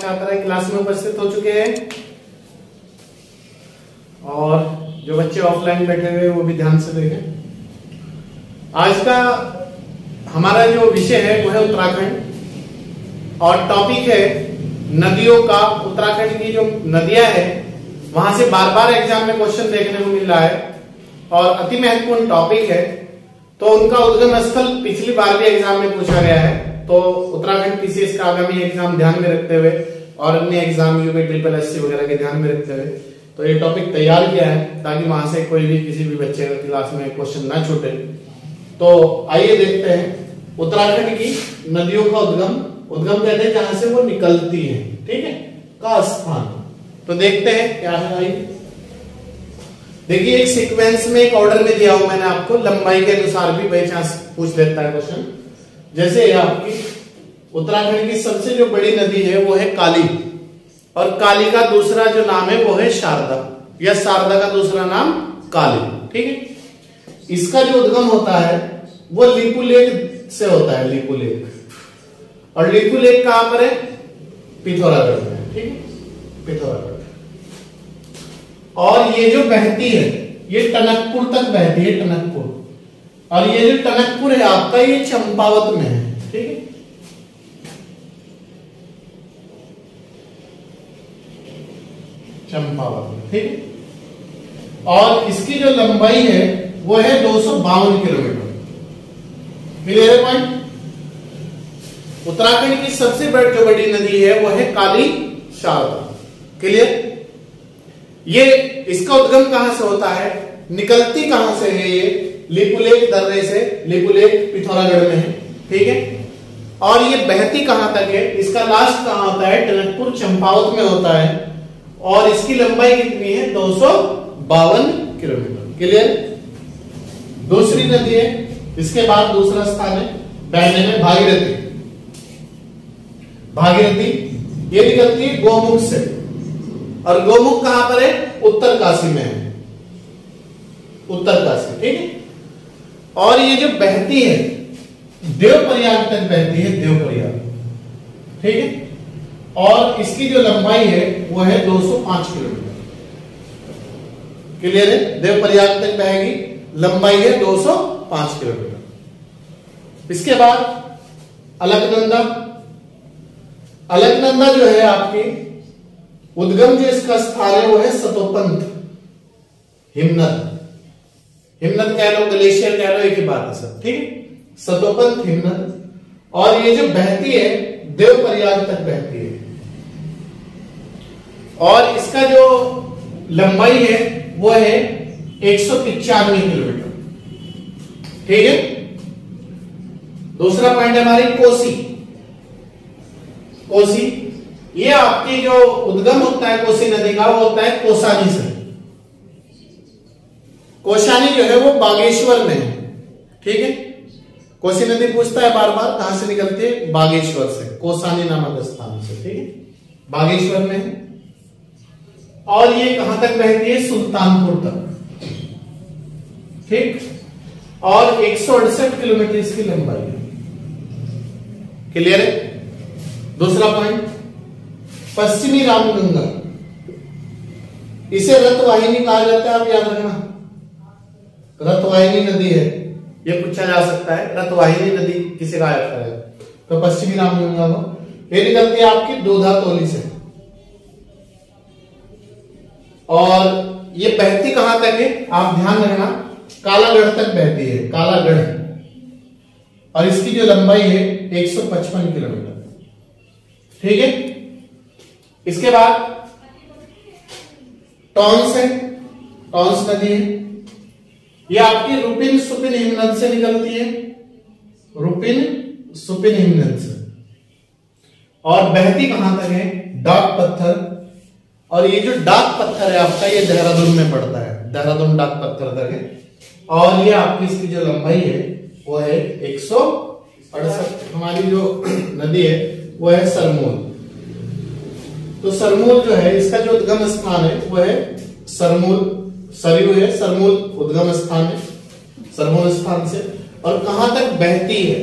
छात्र है क्लास में उपस्थित हो चुके हैं और जो बच्चे ऑफलाइन बैठे हुए वो भी ध्यान से देखें। आज का हमारा जो विषय है वो है उत्तराखंड और टॉपिक है नदियों का। उत्तराखंड की जो नदियां हैं वहां से बार बार एग्जाम में क्वेश्चन देखने को मिल रहा है और अति महत्वपूर्ण टॉपिक है। तो उनका उद्गम स्थल पिछली बार भी एग्जाम में पूछा गया है, तो उत्तराखंड पीसीएस का आगामी एग्जाम ध्यान में रखते हुए और अन्य एग्जाम यूपी ट्रिपल एससी वगैरह के ध्यान में रखते हुए तो ये टॉपिक तैयार किया है ताकि वहां से कोई भी किसी भी बच्चे का क्लास में क्वेश्चन ना छूटे। तो आइए देखते हैं उत्तराखंड की नदियों का उद्गम। उद्गम कहते हैं जहां से वो निकलती है, ठीक है, का स्थान। तो देखते हैं क्या है। आइए देखिए, एक सीक्वेंस में एक ऑर्डर में दिया हूं मैंने आपको, लंबाई के अनुसार भी बाई चांस पूछ लेता है क्वेश्चन। जैसे आपकी उत्तराखंड की सबसे जो बड़ी नदी है वो है काली और काली का दूसरा जो नाम है वो है शारदा या शारदा का दूसरा नाम काली, ठीक है। इसका जो उद्गम होता है वो लिपू लेक से होता है, लिपू लेक। और लिपू लेक कहां पर है? पिथौरागढ़ में, ठीक है, पिथौरागढ़। और ये जो बहती है ये टनकपुर तक बहती है, टनकपुर। और ये जो टनकपुर है आपका ये चंपावत में है, ठीक है। चंपावत में, ठीक है। और इसकी जो लंबाई है वो है 252 किलोमीटर। क्लियर है पॉइंट? उत्तराखंड की सबसे जो बड़ी नदी है वो है काली शारदा। क्लियर? ये इसका उद्गम कहां से होता है, निकलती कहां से है? ये लिपुलेख दर्रे से, लिपुलेख पिथौरागढ़ में है, ठीक है। और ये बहती कहां तक है? इसका लास्ट कहां होता है? टनकपुर चंपावत में होता है। और इसकी लंबाई कितनी है? 252 किलोमीटर। क्लियर? दूसरी नदी है, इसके बाद दूसरा स्थान है बहने में भागीरथी। भागीरथी ये निकलती है गोमुख से और गोमुख कहां पर है? उत्तरकाशी में है, उत्तरकाशी, ठीक है। और ये जो बहती है देवप्रयाग तक बहती है, देवप्रयाग, ठीक है। और इसकी जो लंबाई है वो है 205 किलोमीटर। क्लियर है? देवप्रयाग तक बहेगी, लंबाई है 205 किलोमीटर। इसके बाद अलकनंदा। अलकनंदा जो है आपकी उद्गम जो इसका स्थान है वो है सतोपंथ हिमनद। हिमनद कह लो, ग्लेशियर कह लो, एक ही बात है सब, ठीक है। सतोपंथ हिमनद। और ये जो बहती है देवप्रयाग तक बहती है। और इसका जो लंबाई है वो है 195 किलोमीटर, ठीक है। दूसरा पॉइंट है हमारी कोसी। कोसी ये आपकी जो उद्गम होता है कोसी नदी का वो होता है कोसानी से। कोसानी जो है वो बागेश्वर में है, ठीक है। कोसी नदी पूछता है बार बार कहां से निकलती है? बागेश्वर से, कोसानी नामक स्थान से, ठीक है, बागेश्वर में है। और ये कहां तक बहती है? सुल्तानपुर तक, ठीक। और 168 किलोमीटर इसकी लंबाई है। क्लियर है? दूसरा पॉइंट पश्चिमी रामगंगा। इसे रतवाहिनी कहा जाता है, आप याद रखना, रतवाहिनी नदी है, ये पूछा जा सकता है रतवाहिनी नदी किसे कहा जाता है? तो पश्चिमी रामगंगा को। ये निकलती है आपकी दोधातोली से। और ये बहती कहां तक है? आप ध्यान रखना, कालागढ़ तक बहती है, कालागढ़। और इसकी जो लंबाई है 155 किलोमीटर, ठीक है। इसके बाद टॉन्स है, टॉन्स नदी है। ये आपकी रुपिन सुपिन हिमनद से निकलती है, रुपिन सुपिन हिमनद से। और बहती कहां तक है? डाक पत्थर। और ये जो डाक पत्थर है आपका ये देहरादून में पड़ता है, देहरादून डाक पत्थर तक है। और ये आपकी इसकी जो लंबाई है वो है 168। हमारी जो नदी है वो है सरमूल। तो सरमूल जो है इसका जो उद्गम स्थान है वो है सरमूल, सरयू है, सरमूल उद्गम स्थान है, सरमूल स्थान से। और कहां तक बहती है?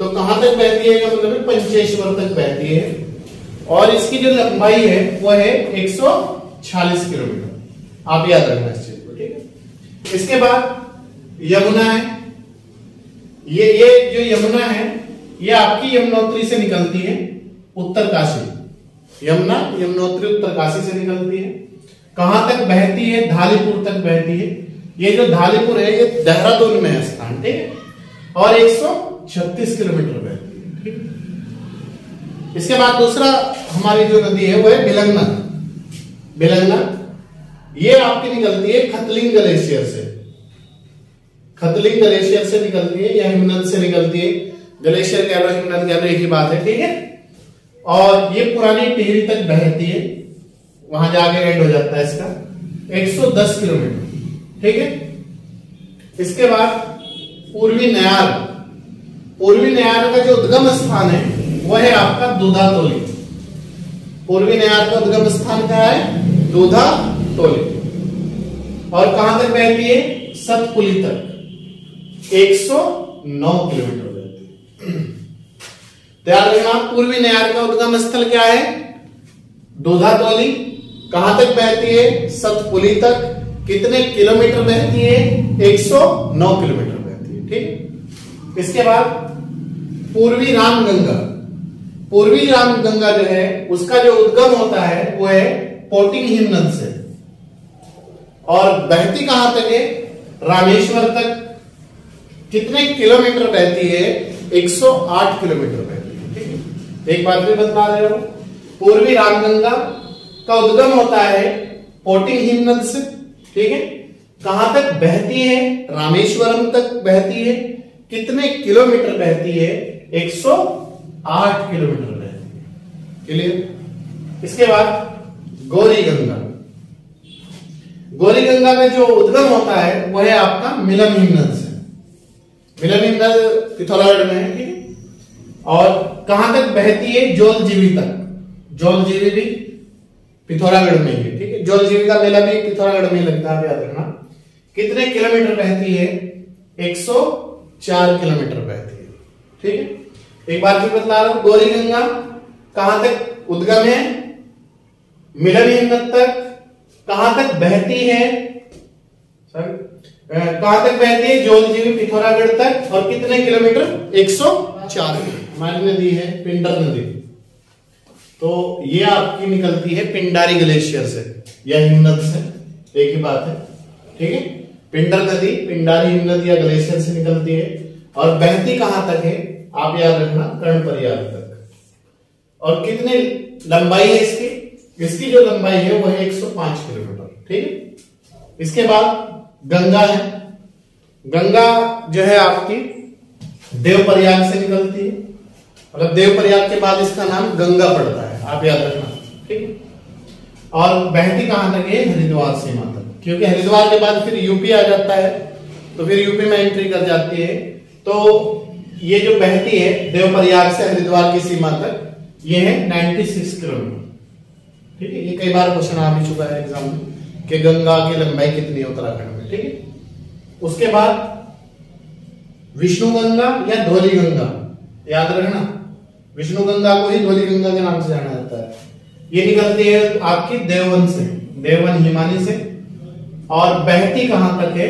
तो कहां तक बहती है का मतलब पंचेश्वर तक बहती है। और इसकी जो लंबाई है वो है 146 किलोमीटर। आप याद रखना इस चीज को, ठीक है। इसके बाद यमुना है। ये जो यमुना है ये आपकी यमुनोत्री से निकलती है उत्तरकाशी। यमुना यमुनोत्री उत्तरकाशी से निकलती है। कहां तक बहती है? धालीपुर तक बहती है। ये जो धालीपुर है ये देहरादून में है स्थान, ठीक है, और 136 किलोमीटर बहती है, ठीक है। इसके बाद दूसरा हमारी जो नदी है वो है बिलंगना। बिलंगना ये आपकी निकलती है खतलिंग ग्लेशियर से। खतलिंग ग्लेशियर से निकलती है या हिमनद से निकलती है। ग्लेशियर कह लो, हिमनद कह लो, एक ही बात है, ठीक है। और ये पुरानी टिहरी तक बहती है, वहां जाके एंड हो जाता है इसका 110 किलोमीटर, ठीक है। इसके बाद पूर्वी नयार। पूर्वी नयार का जो उद्गम स्थान है वह है आपका दूधातोली। पूर्वी नयार का उद्गम स्थान क्या है? दूधातोली। और कहां तक बहती है? सतपुली तक 109 किलोमीटर बहती है। ध्यान रखना, पूर्वी नयार का उद्गम स्थल क्या है? दूधातोली। कहां तक बहती है? सतपुली तक। कितने किलोमीटर बहती है? 109 किलोमीटर बहती है, ठीक। इसके बाद पूर्वी रामगंगा। पूर्वी रामगंगा जो है उसका जो उद्गम होता है वो है पोटिंग हिमनद से। और बहती कहां तक है? रामेश्वर तक। कितने किलोमीटर बहती है? 108 किलोमीटर बहती है, ठीक है। एक बार फिर बता रहे हो, पूर्वी रामगंगा का उद्गम होता है पोटिंग हिमनद से, ठीक है। कहां तक बहती है? रामेश्वरम तक बहती है। कितने किलोमीटर बहती है? 108 किलोमीटर बहती है, क्लियर। इसके बाद गौरी गंगा। गौरी गंगा में जो उद्गम होता है वह है आपका मिलन हिमनद से। मिलन हिमनद पिथौरागढ़ में है, ठीक है। और कहां तक बहती है? जोलजीवी तक। जोलजीवी भी पिथौरागढ़ में है, ठीक है। जोलजीवी का मेला भी पिथौरागढ़ में लगता है, याद रखना। कितने किलोमीटर बहती है? 104 किलोमीटर बहती है, ठीक है। एक बार फिर बता रहा हूं, गौरी गंगा कहां तक उद्गम है? मिलन हिमनद तक। कहां तक बहती है? कहां तक बहती है? जोलजीवी पिथौरागढ़ तक। और कितने किलोमीटर? 104। हमारी नदी है पिंडर नदी, तो ये आपकी निकलती है पिंडारी ग्लेशियर से या हिमनद से, एक ही बात है, ठीक है। पिंडर नदी पिंडारी हिमनद या ग्लेशियर से निकलती है। और बहती कहां तक है? आप याद रखना, कर्णप्रयाग तक। और कितनी लंबाई है इसकी? इसकी जो लंबाई है वो है 105 किलोमीटर, ठीक है। इसके बाद गंगा है। गंगा जो है आपकी देवप्रयाग से निकलती है। मतलब देवप्रयाग के बाद इसका नाम गंगा पड़ता है, आप याद रखना, ठीक है। और बहती कहां तक है? हरिद्वार सीमा तक, क्योंकि हरिद्वार के बाद फिर यूपी आ जाता है, तो फिर यूपी में एंट्री कर जाती है। तो ये जो बहती है देवप्रयाग से हरिद्वार की सीमा तक, ये है 96 किलोमीटर, ठीक है। ये कई बार क्वेश्चन आ भी चुका है एग्जाम में कि गंगा की लंबाई कितनी है उत्तराखंड में, ठीक है। उसके बाद विष्णु गंगा या धौली गंगा, याद रखना, विष्णु गंगा को ही धौली गंगा के नाम से जाना जाता है। ये निकलती है आपकी देववन से, देववन हिमानी से। और बहती कहां तक है?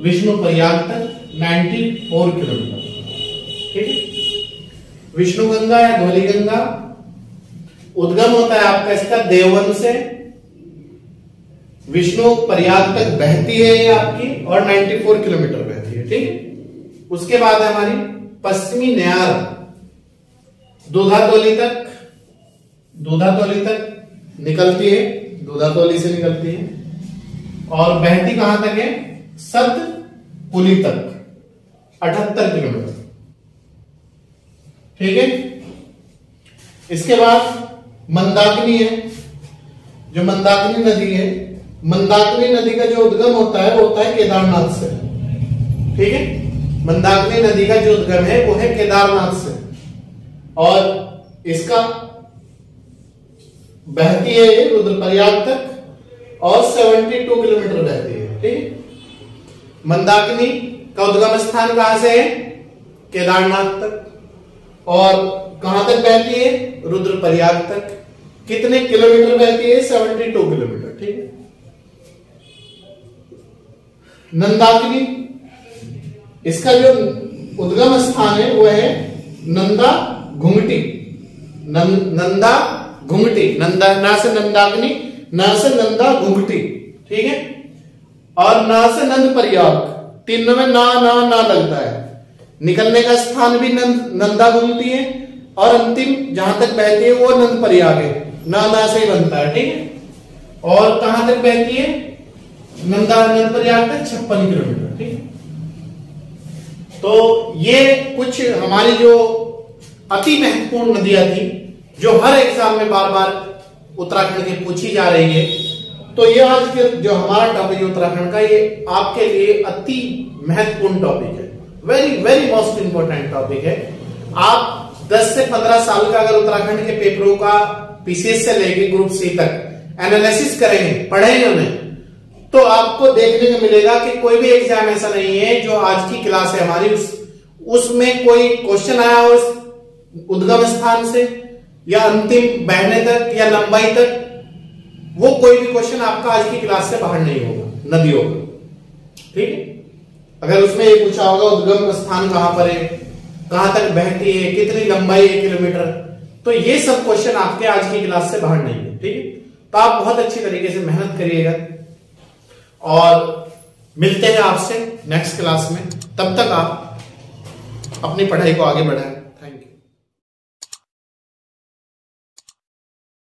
विष्णु प्रयाग तक 94 किलोमीटर, ठीक है। विष्णु गंगा या धौली गंगा उद्गम होता है आपका इसका देववन से, विष्णु प्रयाग तक बहती है ये आपकी, और 94 किलोमीटर बहती है, ठीक है। उसके बाद है हमारी पश्चिमी नयार, दूधातोली तक। दूधातोली तक निकलती है, दूधातोली से निकलती है। और बहती कहां तक है? सतपुली तक 78 किलोमीटर, ठीक है। इसके बाद मंदाकिनी है। जो मंदाकिनी नदी है, मंदाकिनी नदी का जो उद्गम होता है वो होता है केदारनाथ से, ठीक है। मंदाकिनी नदी का जो उद्गम है वो है केदारनाथ से। और इसका बहती है रुद्रप्रयाग तक और 72 किलोमीटर बहती है, ठीक। मंदाकिनी का उद्गम स्थान कहां से है? केदारनाथ तक। और कहां तक बहती है? रुद्रप्रयाग तक। कितने किलोमीटर बहती है? 72 किलोमीटर। ठीक है। नंदाकिनी, इसका जो उद्गम स्थान है वो है नंदा घुंघटी। नंदा घुंघटी, नंदा ना से नंदाकिनी, ना से नंदा घुंघटी। ठीक है। और ना से नंद प्रयाग, तीनों में ना लगता है। निकलने का स्थान भी नंदा घुंघटी है और अंतिम जहां तक बहती है वो नंद प्रयाग है। ना से ही बनता है। ठीक है। और कहां तक बहती है? नंद प्रयाग तक 56 किलोमीटर। ठीक है। तो ये कुछ हमारी जो अति महत्वपूर्ण नदियां थी जो हर एग्जाम में बार बार उत्तराखंड की पूछी जा रही है। तो ये आज के जो हमारा टॉपिक है उत्तराखंड का, ये आपके लिए अति महत्वपूर्ण टॉपिक है। Very very most important topic है। आप 10 से 15 साल का अगर उत्तराखंड के पेपरों का पीसीएस से लेके ग्रुप सी तक एनालिसिस करेंगे, पढ़ेंगे उन्हें, तो आपको देखने को मिलेगा कि कोई भी एग्जाम ऐसा नहीं है जो आज की क्लास है हमारी उसमें कोई क्वेश्चन आया हो उद्गम स्थान से या अंतिम बहने तक या लंबाई तक, वो कोई भी क्वेश्चन आपका आज की क्लास से बाहर नहीं होगा नदियों का। ठीक है। अगर उसमें ये पूछा होगा उद्गम स्थान कहां पर है, कहां तक बहती है, कितनी लंबाई है किलोमीटर, तो ये सब क्वेश्चन आपके आज की क्लास से बाहर नहीं है। ठीक है। तो आप बहुत अच्छी तरीके से मेहनत करिएगा और मिलते हैं आपसे नेक्स्ट क्लास में। तब तक आप अपनी पढ़ाई को आगे बढ़ाएं।